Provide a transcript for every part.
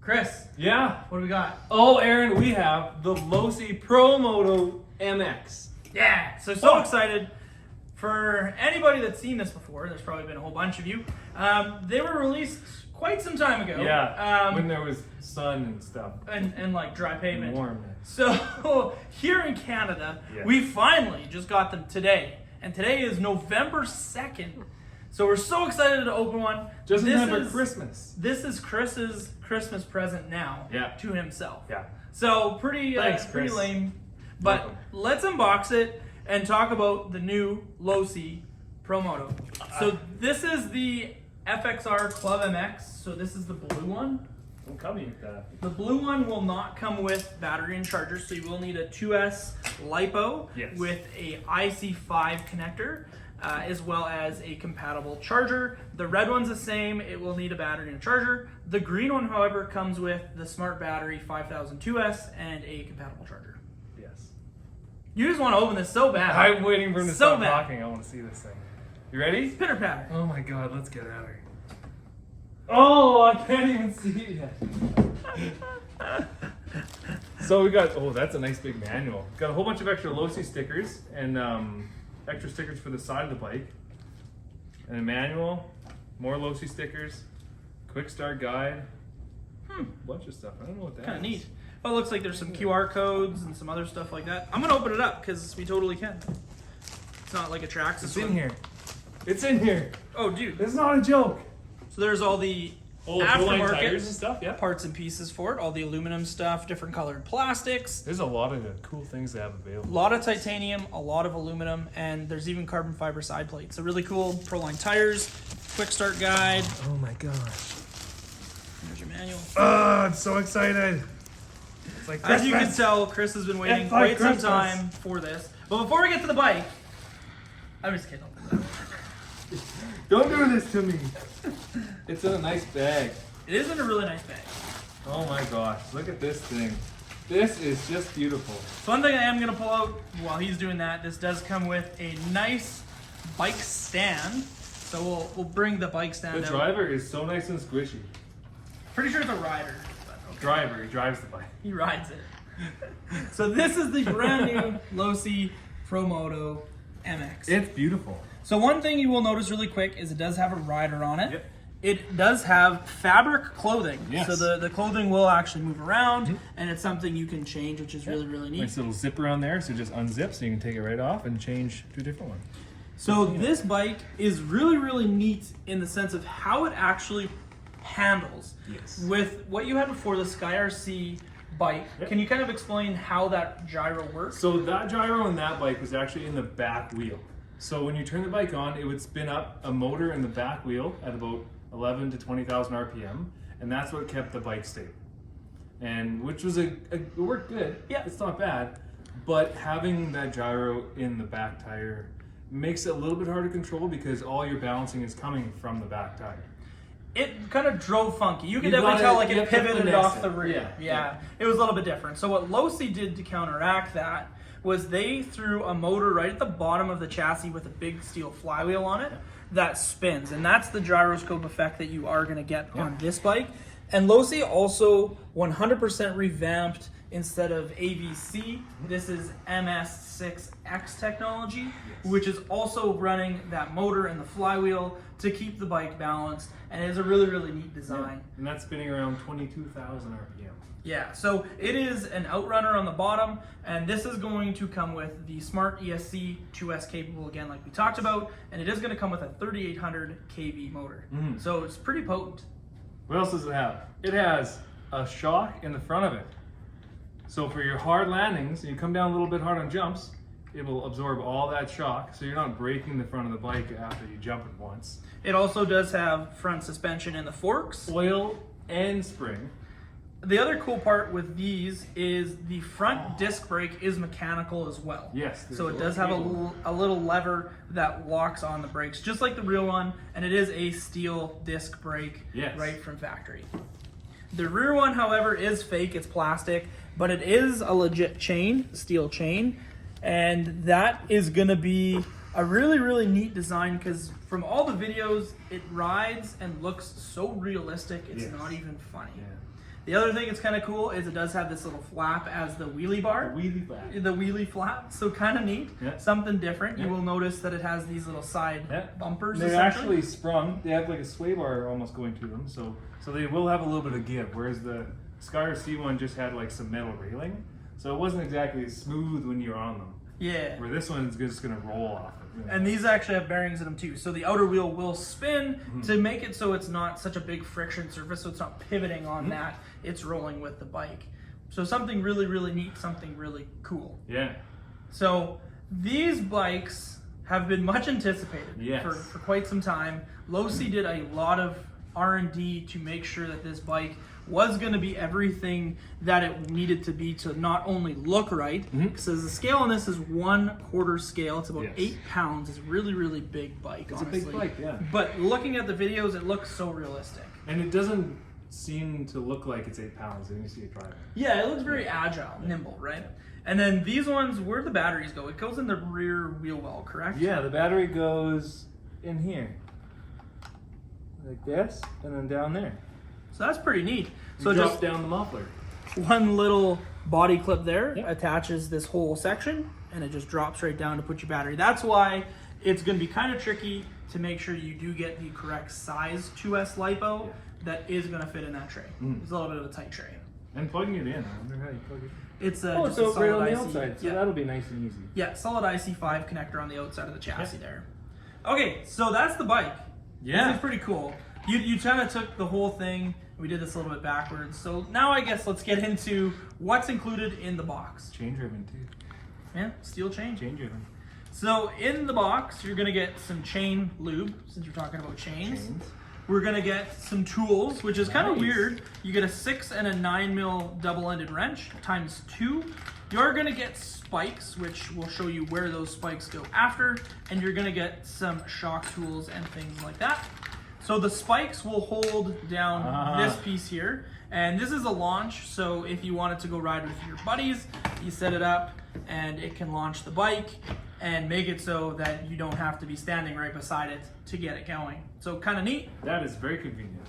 Chris. Yeah. What do we got? Oh, Aaron, we have the Losi Pro Moto MX. Yeah. So excited. For anybody that's seen this before, there's probably been a whole bunch of you. They were released quite some time ago. Yeah. When there was sun and stuff. And like dry pavement. Warm. So here in Canada, we finally just got them today. And today is November 2nd. So we're so excited to open one. Just in time for Christmas. This is Chris's Christmas present now to himself. Yeah. So pretty lame. But let's unbox it and talk about the new Losi Pro Moto. So this is the FXR Club MX. So this is the blue one. Don't come with that. The blue one will not come with battery and charger, so you will need a 2S LiPo with a IC5 connector, as well as a compatible charger. The red one's the same, it will need a battery and a charger. The green one, however, comes with the Smart Battery 5000 2S and a compatible charger. Yes. You just want to open this so bad. I'm waiting for him to stop talking. I want to see this thing. You ready? Pitter patter. Oh my god, let's get out of here. Oh, I can't even see it yet. So we got, that's a nice big manual. Got a whole bunch of extra Losi stickers and extra stickers for the side of the bike. And a manual, more Losi stickers, quick start guide, bunch of stuff. I don't know what that is. Kind of neat. Oh, it looks like there's some QR codes and some other stuff like that. I'm going to open it up because we totally can. It's not like a Traxxas. It's in here. It's in here. Oh, dude. It's not a joke. So there's all the aftermarket tires and stuff, parts and pieces for it, all the aluminum stuff, different colored plastics. There's a lot of cool things they have available. A lot of titanium, a lot of aluminum, and there's even carbon fiber side plates. So really cool Proline tires, quick start guide. Oh my gosh. There's your manual. Oh, I'm so excited. It's like As you can tell, Chris has been waiting quite some time for this. But before we get to the bike, I'm just kidding. Don't do this to me. It's in a nice bag. It is in a really nice bag. Oh my gosh, look at this thing. This is just beautiful. So one thing I am going to pull out while he's doing that, this does come with a nice bike stand. So we'll bring the bike stand out. The driver is so nice and squishy. Pretty sure it's a rider. But okay. Driver, he drives the bike. He rides it. So this is the brand new Losi Pro Moto MX. It's beautiful. So one thing you will notice really quick is it does have a rider on it. Yep. It does have fabric clothing. Yes. So the clothing will actually move around, and it's something you can change, which is really, really neat. Nice little zipper on there, so it just unzips, so you can take it right off and change to a different one. So this bike is really, really neat in the sense of how it actually handles. Yes. With what you had before, the Sky RC bike, can you kind of explain how that gyro works? So that gyro on that bike was actually in the back wheel. So when you turn the bike on, it would spin up a motor in the back wheel at about 11 to 20,000 RPM, and that's what kept the bike stable. And which was it worked good. Yeah, it's not bad, but having that gyro in the back tire makes it a little bit harder to control because all your balancing is coming from the back tire. It kind of drove funky. You could definitely tell like it pivoted off the rear. Yeah, it was a little bit different. So what Losi did to counteract that was they threw a motor right at the bottom of the chassis with a big steel flywheel on it that spins. And that's the gyroscope effect that you are going to get on this bike. And Losi also 100% revamped, instead of AVC, this is MS6X technology, which is also running that motor and the flywheel to keep the bike balanced. And it is a really, really neat design. Yeah. And that's spinning around 22,000 RPM. Yeah, so it is an outrunner on the bottom, and this is going to come with the Smart ESC 2S capable, again, like we talked about, and it is going to come with a 3800 kV motor. So it's pretty potent. What else does it have? It has a shock in the front of it. So for your hard landings, and you come down a little bit hard on jumps, it will absorb all that shock, so you're not breaking the front of the bike after you jump it once. It also does have front suspension in the forks. Oil and spring. The other cool part with these is the front disc brake is mechanical as well. Yes. So it does have a little lever that locks on the brakes, just like the real one, and it is a steel disc brake right from factory. The rear one, however, is fake. It's plastic, but it is a legit chain, steel chain, and that is going to be a really, really neat design because from all the videos, it rides and looks so realistic, it's not even funny. The other thing that's kind of cool is it does have this little flap as the wheelie bar. The wheelie flap. So kind of neat. Yeah. Something different. Yeah. You will notice that it has these little side bumpers. They're actually sprung. They have like a sway bar almost going to them. So they will have a little bit of give. Whereas the Scar C one just had like some metal railing. So it wasn't exactly smooth when you're on them. Yeah. Where this one's just going to roll off it. Really. And these actually have bearings in them too. So the outer wheel will spin to make it so it's not such a big friction surface, so it's not pivoting on that. It's rolling with the bike. So something really, really neat, something really cool. Yeah. So these bikes have been much anticipated for quite some time. Losi did a lot of R&D to make sure that this bike was going to be everything that it needed to be to not only look right, because the scale on this is 1/4 scale. It's about 8 pounds. It's a really, really big bike, honestly. It's a big bike, yeah. But looking at the videos, it looks so realistic. And it doesn't seem to look like it's 8 pounds when you see it driving. Yeah, it looks very agile, nimble, right? And then these ones, where'd the batteries go? It goes in the rear wheel well, correct? Yeah, the battery goes in here. Like this, and then down there. So that's pretty neat. So just down the muffler. One little body clip there attaches this whole section, and it just drops right down to put your battery. That's why it's going to be kind of tricky to make sure you do get the correct size 2S LiPo that is going to fit in that tray. It's a little bit of a tight tray. And plugging it in, I wonder how you plug it in. It's a, just so a solid right on the IC. outside, so that'll be nice and easy. Yeah, solid IC5 connector on the outside of the chassis there. Okay, so that's the bike. Yeah. This is pretty cool. You kind of took the whole thing. We did this a little bit backwards. So now I guess let's get into what's included in the box. Chain driven too. Yeah, steel chain. Chain driven. So in the box, you're gonna get some chain lube, since we're talking about chains. We're gonna get some tools, which is kind of weird. You get a 6 and a 9 mil double-ended wrench times 2. You're gonna get spikes, which will show you where those spikes go after, and you're gonna get some shock tools and things like that. So the spikes will hold down this piece here, and this is a launch, so if you wanted to go ride with your buddies, you set it up and it can launch the bike and make it so that you don't have to be standing right beside it to get it going. So kind of neat. That is very convenient.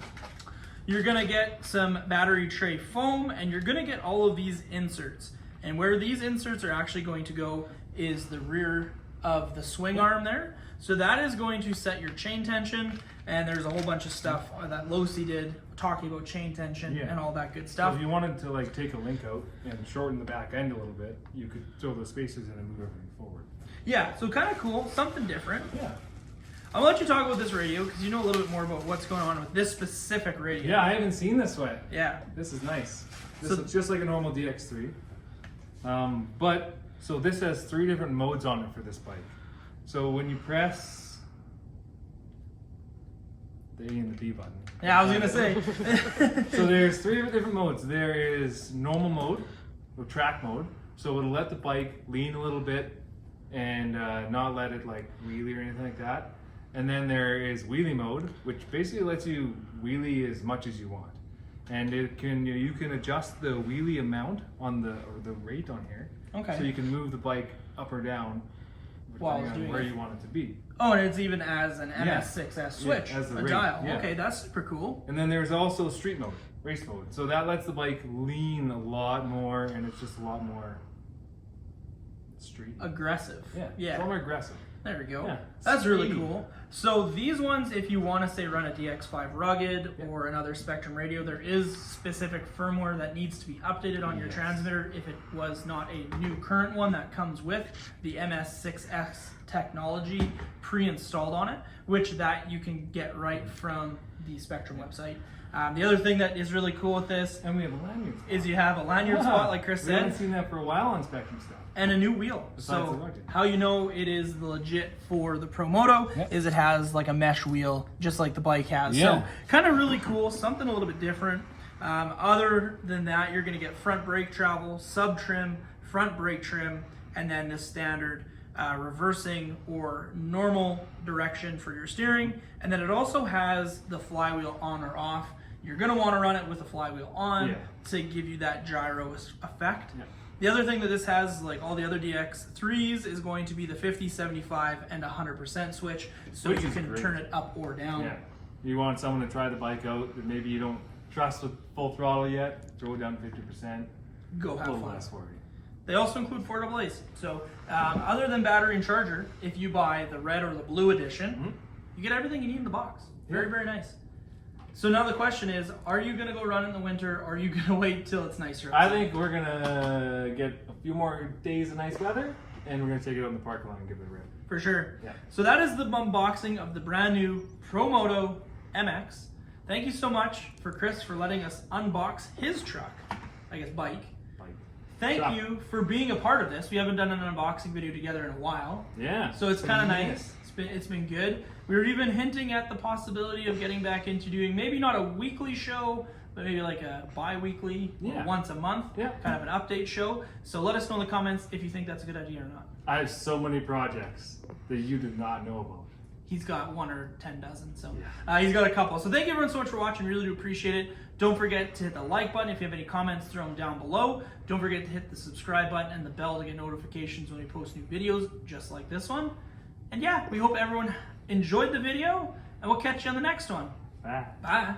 You're gonna get some battery tray foam, and you're gonna get all of these inserts. And where these inserts are actually going to go is the rear of the swing arm there. So that is going to set your chain tension, and there's a whole bunch of stuff that Losi did talking about chain tension and all that good stuff. So if you wanted to like take a link out and shorten the back end a little bit, you could throw the spacers in and move everything forward. Yeah, so kind of cool, something different. Yeah. I'll let you talk about this radio because you know a little bit more about what's going on with this specific radio. Yeah, I haven't seen this one. Yeah. This is nice. This looks just like a normal DX3. But so this has 3 different modes on it for this bike. So when you press the A and the B button. Yeah, I was gonna say. So there's 3 different modes. There is normal mode, or track mode. So it'll let the bike lean a little bit and not let it like wheelie or anything like that. And then there is wheelie mode, which basically lets you wheelie as much as you want. And it can you can adjust the wheelie amount on the rate on here. Okay. So you can move the bike up or down depending on where you want it to be. Oh, and it's even as an MS6S switch, as the a rate, dial. Okay, that's super cool. And then there's also street mode, race mode. So that lets the bike lean a lot more, and it's just a lot more street. Aggressive. Yeah. It's more aggressive. There we go. Yeah. That's really cool. So these ones, if you want to say run a DX5 Rugged or another Spectrum radio, there is specific firmware that needs to be updated on your transmitter if it was not a new current one that comes with the MS6X technology pre-installed on it, which that you can get right from the Spectrum website. The other thing that is really cool with this, and we have a lanyard spot. is you have a lanyard spot, like Chris said. We haven't seen that for a while on Spectrum stuff. And a new wheel. Besides So how you know it is legit for the Pro Moto is it has like a mesh wheel, just like the bike has. Yeah. So kind of really cool, something a little bit different. Other than that, you're gonna get front brake travel, sub trim, front brake trim, and then the standard reversing or normal direction for your steering. And then it also has the flywheel on or off. You're gonna wanna run it with the flywheel on to give you that gyro effect. Yeah. The other thing that this has, like all the other DX3s, is going to be the 50, 75, and 100% switch, so you can turn it up or down. Yeah. You want someone to try the bike out, but maybe you don't trust with full throttle yet, throw it down to 50%. Go have A little fun. less worry. They also include 4 AA's. So other than battery and charger, if you buy the red or the blue edition, you get everything you need in the box. Very, very nice. So now the question is, are you going to go run in the winter, or are you going to wait till it's nicer outside? I think we're going to get a few more days of nice weather, and we're going to take it out in the parking lot and give it a rip. For sure. Yeah. So that is the unboxing of the brand new Pro Moto MX. Thank you so much for Chris for letting us unbox his truck, I guess bike. Thank you for being a part of this. We haven't done an unboxing video together in a while. Yeah. So it's kind of nice. It's been good. We were even hinting at the possibility of getting back into doing maybe not a weekly show, but maybe like a bi-weekly or once a month, kind of an update show. So let us know in the comments if you think that's a good idea or not. I have so many projects that you did not know about. He's got 1 or 10 dozen, so he's got a couple. So thank you everyone so much for watching. Really do appreciate it. Don't forget to hit the like button. If you have any comments, throw them down below. Don't forget to hit the subscribe button and the bell to get notifications when we post new videos, just like this one. And yeah, we hope everyone enjoyed the video, and we'll catch you on the next one. Bye. Bye.